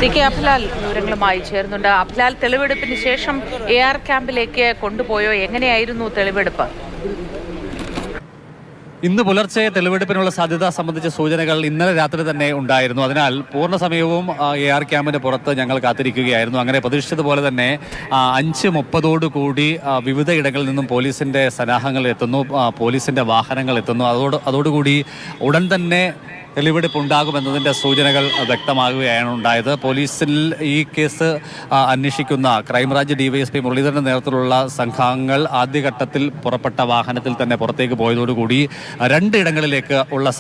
CK Abhilal വിവരങ്ങളുമായി ചേർന്നുണ്ട്. അഭിലാൽ, തെളിവെടുപ്പിന് ശേഷം AR ക്യാമ്പിലേക്ക് കൊണ്ടുപോയോ? എങ്ങനെയായിരുന്നു തെളിവെടുപ്പ്? ഇന്ന് പുലർച്ചെ തെളിവെടുപ്പിനുള്ള സാധ്യത സംബന്ധിച്ച സൂചനകൾ ഇന്നലെ രാത്രി തന്നെ ഉണ്ടായിരുന്നു. അതിനാൽ പൂർണ്ണ സമയവും AR ക്യാമ്പിന് പുറത്ത് ഞങ്ങൾ കാത്തിരിക്കുകയായിരുന്നു. അങ്ങനെ പ്രതീക്ഷിച്ചതുപോലെ തന്നെ 5:30 കൂടി വിവിധ ഇടങ്ങളിൽ നിന്നും പോലീസിന്റെ സന്നാഹങ്ങൾ എത്തുന്നു, പോലീസിന്റെ വാഹനങ്ങൾ എത്തുന്നു. അതോടുകൂടി ഉടൻ തന്നെ തെളിവെടുപ്പ് ഉണ്ടാകുമെന്നതിൻ്റെ സൂചനകൾ വ്യക്തമാകുകയാണ് ഉണ്ടായത്. പോലീസിൽ ഈ കേസ് അന്വേഷിക്കുന്ന ക്രൈംബ്രാഞ്ച് DYSP മുരളീധരൻ്റെ നേതൃത്വത്തിലുള്ള സംഘങ്ങൾ ആദ്യഘട്ടത്തിൽ പുറപ്പെട്ട വാഹനത്തിൽ തന്നെ പുറത്തേക്ക് പോയതോടുകൂടി രണ്ടിടങ്ങളിലേക്ക് ഉള്ള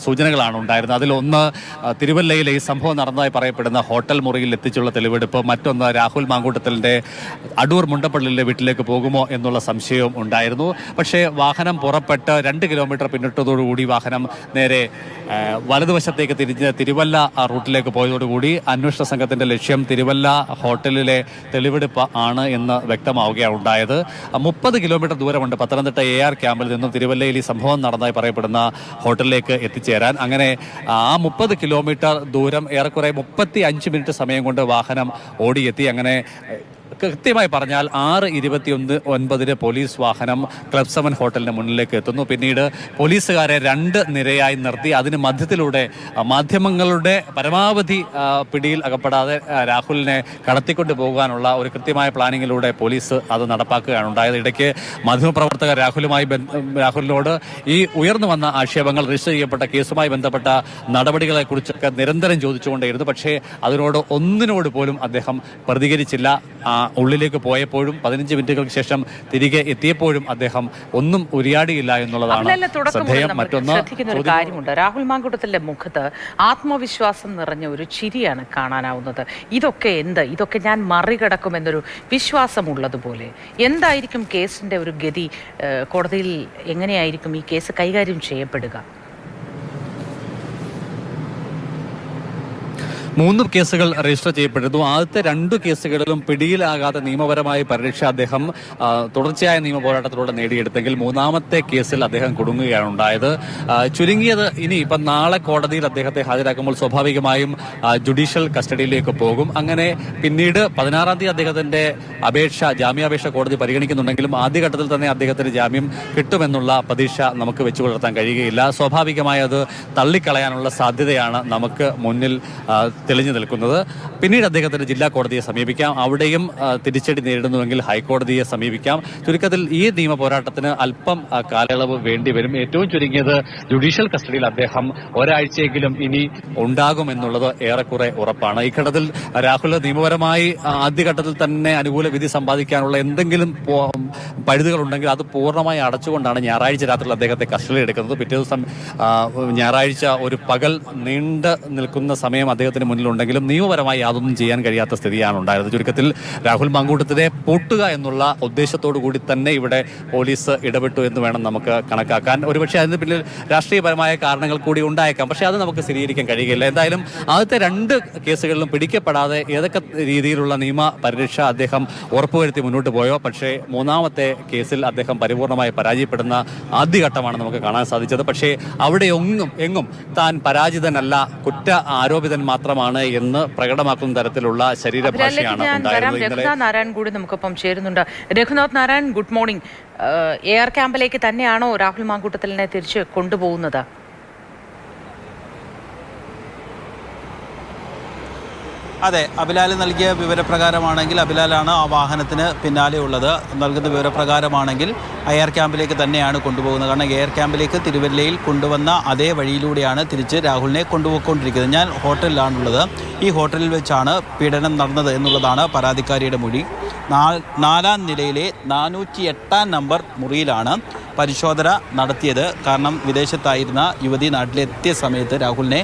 സൂചനകളാണ് ഉണ്ടായിരുന്നത്. അതിലൊന്ന് തിരുവല്ലയിലെ ഈ സംഭവം നടന്നതായി പറയപ്പെടുന്ന ഹോട്ടൽ മുറിയിൽ എത്തിച്ചുള്ള തെളിവെടുപ്പ്, മറ്റൊന്ന് രാഹുൽ മാങ്കൂട്ടത്തിലിൻ്റെ അടൂർ മുണ്ടപ്പള്ളിയിലെ വീട്ടിലേക്ക് പോകുമോ എന്നുള്ള സംശയവും ഉണ്ടായിരുന്നു. പക്ഷേ വാഹനം പുറപ്പെട്ട് 2 കിലോമീറ്റർ പിന്നിട്ടതോടുകൂടി വാഹനം നേരെ വലതുവശത്തേക്ക് തിരിഞ്ഞ് തിരുവല്ല റൂട്ടിലേക്ക് പോയതോടുകൂടി അന്വേഷണ സംഘത്തിന്റെ ലക്ഷ്യം തിരുവല്ല ഹോട്ടലിലെ തെളിവെടുപ്പ് ആണ് എന്ന് വ്യക്തമാവുകയാണ് ഉണ്ടായത്. 30 കിലോമീറ്റർ ദൂരമുണ്ട് പത്തനംതിട്ട AR ക്യാമ്പിൽ നിന്നും തിരുവല്ലയിൽ ഈ സംഭവം നടന്നതായി പറയപ്പെടുന്ന ഹോട്ടലിലേക്ക് എത്തിച്ചേരാൻ. അങ്ങനെ ആ 30 കിലോമീറ്റർ ദൂരം ഏറെക്കുറെ 35 മിനിറ്റ് സമയം കൊണ്ട് വാഹനം ഓടിയെത്തി. അങ്ങനെ കൃത്യമായി പറഞ്ഞാൽ 6:29 പോലീസ് വാഹനം ക്ലബ് 7 ഹോട്ടലിന് മുന്നിലേക്ക് എത്തുന്നു. പിന്നീട് പോലീസുകാരെ 2 നിരയായി നിർത്തി അതിന് മധ്യത്തിലൂടെ മാധ്യമങ്ങളുടെ പരമാവധി പിടിയിൽ അകപ്പെടാതെ രാഹുലിനെ കടത്തിക്കൊണ്ട് പോകാനുള്ള ഒരു കൃത്യമായ പ്ലാനിങ്ങിലൂടെ പോലീസ് അത് നടപ്പാക്കുകയാണ് ഉണ്ടായത്. ഇടയ്ക്ക് മാധ്യമപ്രവർത്തകർ രാഹുലിനോട് ഈ ഉയർന്നു വന്ന ആക്ഷേപങ്ങൾ, രജിസ്റ്റർ ചെയ്യപ്പെട്ട കേസുമായി ബന്ധപ്പെട്ട നടപടികളെക്കുറിച്ചൊക്കെ നിരന്തരം ചോദിച്ചുകൊണ്ടേയിരുന്നു. പക്ഷേ ഒന്നിനോട് പോലും അദ്ദേഹം പ്രതികരിച്ചില്ല. ഉള്ളിലേക്ക് പോയപ്പോഴും 15 മിനിറ്റുകൾക്ക് ശേഷം തിരികെ എത്തിയപ്പോഴും അദ്ദേഹം ഒന്നും ഉരിയാടിയില്ല എന്നുള്ളതാണ് ശ്രദ്ധേയം. മറ്റൊന്ന് കാര്യമുണ്ട്, രാഹുൽ മാങ്കൂട്ടത്തിന്റെ മുഖത്ത് ആത്മവിശ്വാസം നിറഞ്ഞ ഒരു ചിരിയാണ് കാണാനാവുന്നത്. ഇതൊക്കെ ഞാൻ മറികടക്കുമെന്നൊരു വിശ്വാസമുള്ളതുപോലെ. എന്തായിരിക്കും കേസിന്റെ ഒരു ഗതി? കോടതിയിൽ എങ്ങനെയായിരിക്കും ഈ കേസ് കൈകാര്യം ചെയ്യപ്പെടുക? 3 കേസുകൾ രജിസ്റ്റർ ചെയ്യപ്പെട്ടിരുന്നു. ആദ്യത്തെ 2 കേസുകളിലും പിടിയിലാകാതെ നിയമപരമായ പരിരക്ഷ അദ്ദേഹം തുടർച്ചയായ നിയമ പോരാട്ടത്തിലൂടെ നേടിയെടുത്തെങ്കിൽ 3ാമത്തെ കേസിൽ അദ്ദേഹം കുടുങ്ങുകയാണ് ഉണ്ടായത്. ചുരുങ്ങിയത് ഇപ്പം നാളെ കോടതിയിൽ അദ്ദേഹത്തെ ഹാജരാക്കുമ്പോൾ സ്വാഭാവികമായും ജുഡീഷ്യൽ കസ്റ്റഡിയിലേക്ക് പോകും. അങ്ങനെ പിന്നീട് 16-ാം തീയതി അദ്ദേഹത്തിന്റെ ജാമ്യാപേക്ഷ കോടതി പരിഗണിക്കുന്നുണ്ടെങ്കിലും ആദ്യഘട്ടത്തിൽ തന്നെ അദ്ദേഹത്തിന് ജാമ്യം കിട്ടുമെന്നുള്ള പ്രതീക്ഷ നമുക്ക് വെച്ചു പുലർത്താൻ കഴിയുകയില്ല. സ്വാഭാവികമായി അത് തള്ളിക്കളയാനുള്ള സാധ്യതയാണ് നമുക്ക് മുന്നിൽ തെളിഞ്ഞു നിൽക്കുന്നത്. പിന്നീട് അദ്ദേഹത്തിന് ജില്ലാ കോടതിയെ സമീപിക്കാം. അവിടെയും തിരിച്ചടി നേരിടുന്നുവെങ്കിൽ ഹൈക്കോടതിയെ സമീപിക്കാം. ചുരുക്കത്തിൽ ഈ നിയമ പോരാട്ടത്തിന് അല്പം കാലയളവ് വേണ്ടിവരും. ഏറ്റവും ചുരുങ്ങിയത് ജുഡീഷ്യൽ കസ്റ്റഡിയിൽ അദ്ദേഹം ഒരാഴ്ചയെങ്കിലും ഇനി ഉണ്ടാകുമെന്നുള്ളത് ഏറെക്കുറെ ഉറപ്പാണ്. ഈ ഘട്ടത്തിൽ രാഹുൽ നിയമപരമായി ആദ്യഘട്ടത്തിൽ തന്നെ അനുകൂല വിധി സമ്പാദിക്കാനുള്ള എന്തെങ്കിലും പഴുതുകളുണ്ടെങ്കിൽ അത് പൂർണ്ണമായി അടച്ചുകൊണ്ടാണ് ഞായറാഴ്ച രാത്രിയിൽ അദ്ദേഹത്തെ കസ്റ്റഡിയിൽ എടുക്കുന്നത്. പിറ്റേ ദിവസം ഞായറാഴ്ച ഒരു പകൽ നീണ്ടു നിൽക്കുന്ന സമയം അദ്ദേഹത്തിന് മുന്നിലുണ്ടെങ്കിലും നിയമപരമായി യാതൊന്നും ചെയ്യാൻ കഴിയാത്ത സ്ഥിതിയാണ് ഉണ്ടായത്. ചുരുക്കത്തിൽ രാഹുൽ മാങ്കൂട്ടത്തിനെ പൂട്ടുക എന്നുള്ള ഉദ്ദേശത്തോടു കൂടി തന്നെ ഇവിടെ പോലീസ് ഇടപെട്ടു എന്ന് വേണം നമുക്ക് കണക്കാക്കാൻ. ഒരുപക്ഷെ അതിന് പിന്നിൽ രാഷ്ട്രീയപരമായ കാരണങ്ങൾ കൂടി ഉണ്ടായേക്കാം. പക്ഷേ അത് നമുക്ക് സ്ഥിരീകരിക്കാൻ കഴിയുകയില്ല. എന്തായാലും ആദ്യത്തെ 2 കേസുകളിലും പിടിക്കപ്പെടാതെ ഏതൊക്കെ രീതിയിലുള്ള നിയമ പരിരക്ഷ അദ്ദേഹം ഉറപ്പുവരുത്തി മുന്നോട്ട് പോയോ, പക്ഷേ 3ാമത്തെ കേസിൽ അദ്ദേഹം പരിപൂർണമായി പരാജയപ്പെടുന്ന ആദ്യഘട്ടമാണ് നമുക്ക് കാണാൻ സാധിച്ചത്. പക്ഷേ അവിടെ എങ്ങും താൻ പരാജിതനല്ല, കുറ്റ ആരോപിതൻ മാത്രമാണ് എന്ന് പ്രകടമാക്കുന്ന തരത്തിലുള്ള ശരീരഭാഷയാണ് ഉണ്ടായിരുന്നത്. രഘുനാഥ് നാരായൺ കൂടി നമുക്കൊപ്പം ചേരുന്നുണ്ട്. Raghunath Narayan, good morning. AR ക്യാമ്പിലേക്ക് തന്നെയാണോ രാഹുൽ മാങ്കൂട്ടത്തിലിനെ തിരിച്ച് കൊണ്ടുപോകുന്നത്? അതെ, അഭിലാൽ നൽകിയ വിവരപ്രകാരമാണെങ്കിൽ അഭിലാലാണ് ആ വാഹനത്തിന് പിന്നാലെ ഉള്ളത്. നൽകുന്ന വിവരപ്രകാരമാണെങ്കിൽ AR ക്യാമ്പിലേക്ക് തന്നെയാണ് കൊണ്ടുപോകുന്നത്. കാരണം AR ക്യാമ്പിലേക്ക് തിരുവല്ലയിൽ കൊണ്ടുവന്ന അതേ വഴിയിലൂടെയാണ് തിരിച്ച് രാഹുലിനെ കൊണ്ടുപോയിക്കൊണ്ടിരിക്കുന്നത്. ഞാൻ ഹോട്ടലിലാണുള്ളത്. ഈ ഹോട്ടലിൽ വെച്ചാണ് പീഡനം നടന്നത് എന്നുള്ളതാണ് പരാതിക്കാരിയുടെ മൊഴി. 4ാം നിലയിലെ 408-ാം നമ്പർ മുറിയിലാണ് പരിശോധന നടത്തിയത്. കാരണം വിദേശത്തായിരുന്ന യുവതി നാട്ടിലെത്തിയ സമയത്ത് രാഹുലിനെ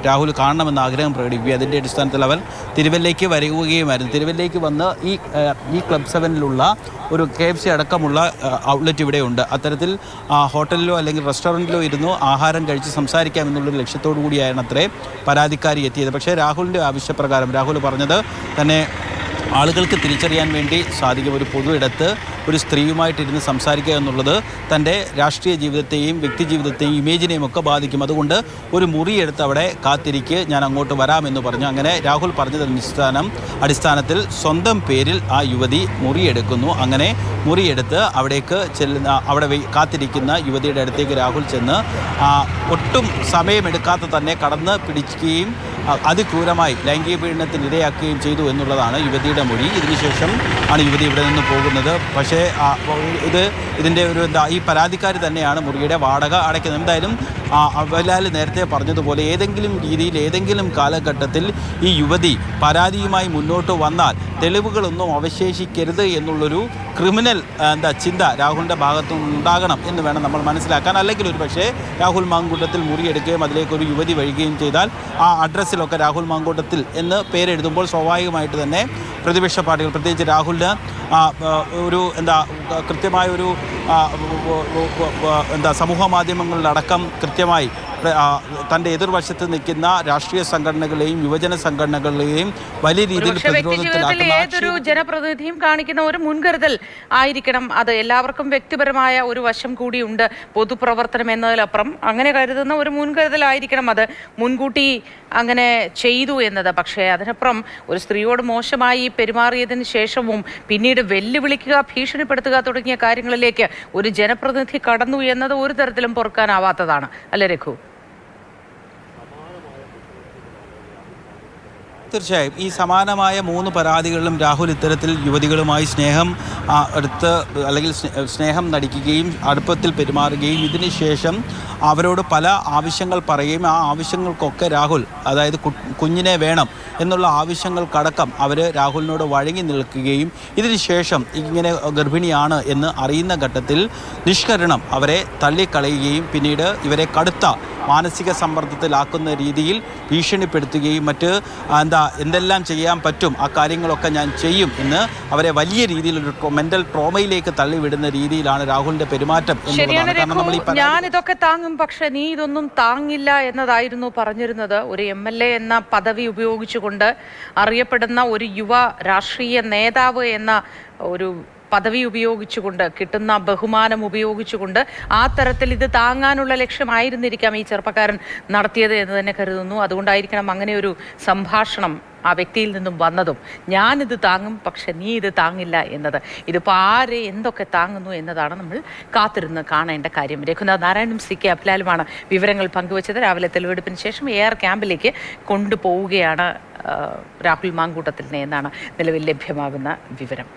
രാഹുൽ കാണണമെന്ന ആഗ്രഹം പ്രകടിപ്പിക്കുക. അതിൻ്റെ അടിസ്ഥാനത്തിൽ അവർ തിരുവല്ലയ്ക്ക് വരികയുമായിരുന്നു. തിരുവല്ലയ്ക്ക് വന്ന് ഈ ക്ലബ് 7-ലുള്ള ഒരു KFC അടക്കമുള്ള ഔട്ട്ലെറ്റ് ഇവിടെയുണ്ട്. അത്തരത്തിൽ ഹോട്ടലിലോ അല്ലെങ്കിൽ റെസ്റ്റോറൻറ്റിലോ ഇരുന്നു ആഹാരം കഴിച്ച് സംസാരിക്കാമെന്നുള്ളൊരു ലക്ഷ്യത്തോടു കൂടിയാണ് അത്രേ പരാതിക്കാരി എത്തിയത്. പക്ഷേ രാഹുലിൻ്റെ ആവശ്യപ്രകാരം രാഹുൽ പറഞ്ഞത് തന്നെ ആളുകൾക്ക് തിരിച്ചറിയാൻ വേണ്ടി സാധിക്കും ഒരു പൊതു ഇടത്ത് ഒരു സ്ത്രീയുമായിട്ടിരുന്ന് സംസാരിക്കുക എന്നുള്ളത് തൻ്റെ രാഷ്ട്രീയ ജീവിതത്തെയും വ്യക്തി ജീവിതത്തെയും ഇമേജിനെയും ഒക്കെ ബാധിക്കും. അതുകൊണ്ട് ഒരു മുറിയെടുത്ത് അവിടെ കാത്തിരിക്ക്, ഞാൻ അങ്ങോട്ട് വരാമെന്ന് പറഞ്ഞു. അങ്ങനെ രാഹുൽ പറഞ്ഞതിന് അടിസ്ഥാനത്തിൽ സ്വന്തം പേരിൽ ആ യുവതി മുറിയെടുക്കുന്നു. അങ്ങനെ മുറിയെടുത്ത് അവിടേക്ക് അവിടെ കാത്തിരിക്കുന്ന യുവതിയുടെ അടുത്തേക്ക് രാഹുൽ ചെന്ന് ഒട്ടും സമയമെടുക്കാതെ തന്നെ കടന്ന് പിടിക്കുകയും അതിക്രൂരമായി ലൈംഗിക പീഡനത്തിന് ഇരയാക്കുകയും ചെയ്തു എന്നുള്ളതാണ് യുവതിയുടെ മൊഴി. ഇതിനുശേഷം ആണ് യുവതി ഇവിടെ നിന്ന് പോകുന്നത്. പക്ഷേ ഇതിൻ്റെ ഒരു ഈ പരാതിക്കാർ തന്നെയാണ് മുറിയുടെ വാടക അടയ്ക്കുന്നത്. എന്തായാലും അബിലാൽ നേരത്തെ പറഞ്ഞതുപോലെ ഏതെങ്കിലും രീതിയിൽ ഏതെങ്കിലും കാലഘട്ടത്തിൽ ഈ യുവതി പരാതിയുമായി മുന്നോട്ട് വന്നാൽ തെളിവുകളൊന്നും അവശേഷിക്കരുത് എന്നുള്ളൊരു ക്രിമിനൽ ചിന്ത രാഹുലിൻ്റെ ഭാഗത്തു ഉണ്ടാകണം എന്ന് വേണം നമ്മൾ മനസ്സിലാക്കാൻ. അല്ലെങ്കിൽ ഒരു പക്ഷേ രാഹുൽ മാങ്കൂട്ടത്തിൽ മുറിയെടുക്കുകയും അതിലേക്കൊരു യുവതി വഴിയുകയും ചെയ്താൽ ആ അഡ്രസ്സിലൊക്കെ രാഹുൽ മാങ്കൂട്ടത്തിൽ എന്ന് പേരെഴുതുമ്പോൾ സ്വാഭാവികമായിട്ട് തന്നെ പ്രതിപക്ഷ പാർട്ടികൾ, പ്രത്യേകിച്ച് രാഹുലിന് ഒരു കൃത്യമായ ഒരു സമൂഹ മാധ്യമങ്ങളിലടക്കം കൃത്യമായി തൻ്റെ എതിർവശത്ത് നിൽക്കുന്ന രാഷ്ട്രീയ സംഘടനകളെയും യുവജന സംഘടനകളെയും വലിയ രീതിയിൽ ഏതൊരു ജനപ്രതിനിധിയും കാണിക്കുന്ന ഒരു മുൻകരുതൽ ആയിരിക്കണം അത്. എല്ലാവർക്കും വ്യക്തിപരമായ ഒരു വശം കൂടിയുണ്ട്. പൊതുപ്രവർത്തനം എന്നതിലപ്പുറം അങ്ങനെ കരുതുന്ന ഒരു മുൻകരുതലായിരിക്കണം അത്. മുൻകൂട്ടി അങ്ങനെ ചെയ്തു എന്നത്. പക്ഷേ അതിനപ്പുറം ഒരു സ്ത്രീയോട് മോശമായി പെരുമാറിയതിന് ശേഷവും പിന്നീട് വെല്ലുവിളിക്കുക, ഭീഷണിപ്പെടുത്തുക തുടങ്ങിയ കാര്യങ്ങളിലേക്ക് ഒരു ജനപ്രതിനിധി കടന്നു എന്നത് ഒരു തരത്തിലും പൊറുക്കാനാവാത്തതാണ്. അല്ലേ രഘു? തീർച്ചയായും ഈ സമാനമായ 3 പരാതികളിലും രാഹുൽ ഇത്തരത്തിൽ യുവതികളുമായി സ്നേഹം അല്ലെങ്കിൽ സ്നേഹം നടിക്കുകയും അടുപ്പത്തിൽ പെരുമാറുകയും ഇതിനുശേഷം അവരോട് പല ആവശ്യങ്ങൾ പറയുകയും ആ ആവശ്യങ്ങൾക്കൊക്കെ രാഹുൽ, അതായത് കുഞ്ഞിനെ വേണം എന്നുള്ള ആവശ്യങ്ങൾക്കടക്കം അവർ രാഹുലിനോട് വഴങ്ങി നിൽക്കുകയും ഇതിനുശേഷം ഇങ്ങനെ ഗർഭിണിയാണ് എന്ന് അറിയുന്ന ഘട്ടത്തിൽ നിഷ്കരണം അവരെ തള്ളിക്കളയുകയും പിന്നീട് ഇവരെ കടുത്ത മാനസിക സമ്മർദ്ദത്തിലാക്കുന്ന രീതിയിൽ ഭീഷണിപ്പെടുത്തുകയും എന്തെല്ലാം ചെയ്യാൻ പറ്റും ആ കാര്യങ്ങളൊക്കെ ഞാൻ ചെയ്യും എന്ന് അവരെ വലിയ രീതിയിലൊരു മെന്റൽ ട്രോമയിലേക്ക് തള്ളിവിടുന്ന രീതിയിലാണ് രാഹുലിന്റെ പെരുമാറ്റം. ഞാനിതൊക്കെ താങ്ങും, പക്ഷെ നീ ഇതൊന്നും താങ്ങില്ല എന്നതായിരുന്നു പറഞ്ഞിരുന്നത്. ഒരു MLA എന്ന പദവി ഉപയോഗിച്ചുകൊണ്ട് അറിയപ്പെടുന്ന ഒരു യുവ രാഷ്ട്രീയ നേതാവ് എന്ന ഒരു പദവി ഉപയോഗിച്ചുകൊണ്ട് കിട്ടുന്ന ബഹുമാനം ഉപയോഗിച്ചുകൊണ്ട് ആ തരത്തിൽ ഇത് താങ്ങാനുള്ള ലക്ഷ്യമായിരുന്നിരിക്കാം ഈ ചെറുപ്പക്കാരൻ നടത്തിയത് എന്ന് തന്നെ കരുതുന്നു. അതുകൊണ്ടായിരിക്കണം അങ്ങനെ ഒരു സംഭാഷണം ആ വ്യക്തിയിൽ നിന്നും വന്നതും. ഞാനിത് താങ്ങും, പക്ഷെ നീ ഇത് താങ്ങില്ല എന്നത്. ഇതിപ്പോൾ ആരെ എന്തൊക്കെ താങ്ങുന്നു എന്നതാണ് നമ്മൾ കാത്തിരുന്ന് കാണേണ്ട കാര്യം. രഘുനാഥ് നാരായണനും CK അഭിലാലുമാണ് വിവരങ്ങൾ പങ്കുവച്ചത്. രാവിലെ തെളിവെടുപ്പിന് ശേഷം AR ക്യാമ്പിലേക്ക് കൊണ്ടുപോവുകയാണ് രാഹുൽ മാങ്കൂട്ടത്തിലിനെ എന്നാണ് നിലവിൽ ലഭ്യമാകുന്ന വിവരം.